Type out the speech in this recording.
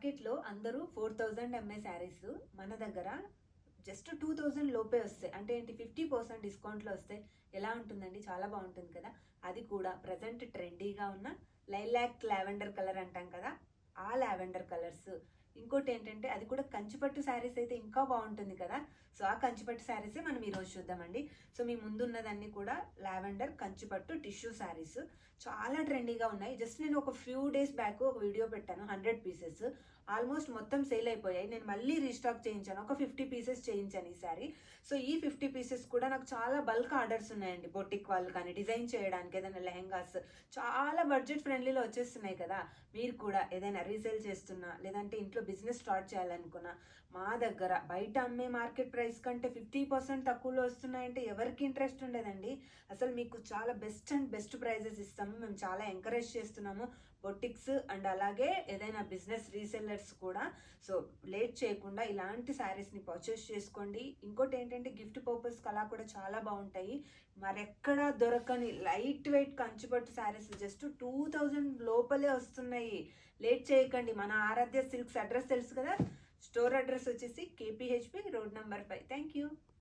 మార్కెట్లో అందరూ 4000 అమ్మే శారీస్ మన దగ్గర జస్ట్ 2000 లోపే వస్తాయి. అంటే ఏంటి, 50% డిస్కౌంట్లో వస్తాయి. ఎలా ఉంటుందండి? చాలా బాగుంటుంది కదా. అది కూడా ప్రజెంట్ ట్రెండీగా ఉన్న లైలాక్ లావెండర్ కలర్ అంటాం కదా, ఆ లావెండర్ కలర్స్. ఇంకోటి ఏంటంటే అది కూడా కంచిపట్టు శారీస్ అయితే ఇంకా బాగుంటుంది కదా. సో ఆ కంచిపట్టు శారీసే మనం ఈరోజు చూద్దామండి. సో మీ ముందున్నదన్నీ కూడా లావెండర్ కంచిపట్టు టిష్యూ శారీస్ చాలా ట్రెండీగా ఉన్నాయి. జస్ట్ నేను ఒక ఫ్యూ డేస్ బ్యాక్ ఒక వీడియో పెట్టాను, 100 పీసెస్ ఆల్మోస్ట్ మొత్తం సేల్ అయిపోయాయి. నేను మళ్ళీ రీస్టాక్ చేయించాను, ఒక 50 పీసెస్ చేయించాను ఈ శారీ. సో ఈ 50 పీసెస్ కూడా నాకు చాలా బల్క్ ఆర్డర్స్ ఉన్నాయండి. బొటిక్ వాళ్ళు కానీ డిజైన్ చేయడానికి ఏదైనా లెహెంగాస్ చాలా బడ్జెట్ ఫ్రెండ్లీలో వచ్చేస్తున్నాయి కదా. మీరు కూడా ఏదైనా రీసేల్ చేస్తున్నా, లేదంటే ఇంట్లో బిజినెస్ స్టార్ట్ చేయాలనుకున్నా, మా దగ్గర బయట అమ్మే మార్కెట్ ప్రైస్ కంటే 50% తక్కువలో వస్తున్నాయంటే ఎవరికి ఇంట్రెస్ట్ ఉండదండి. అసలు మీకు చాలా బెస్ట్ అండ్ బెస్ట్ ప్రైజెస్ ఇస్తాము. మేము చాలా ఎంకరేజ్ చేస్తున్నాము బొటిక్స్ అండ్ అలాగే ఏదైనా బిజినెస్ రీసెల్లర్స్ కూడా. సో లేట్ చేయకుండా ఇలాంటి శారీస్ని పర్చేస్ చేసుకోండి. ఇంకోటి ఏంటంటే గిఫ్ట్ పర్పస్కి అలా కూడా చాలా బాగుంటాయి. మరెక్కడా దొరకని లైట్ వెయిట్ కంచిపట్టు శారీస్ జస్ట్ 2000 లోపలే వస్తున్నాయి. లేట్ చేయకండి. మన ఆరాధ్య సిల్క్స్ అడ్రస్ తెలుసు కదా. స్టోర్ అడ్రస్ వచ్చేసి KPHP road number 5. Thank you.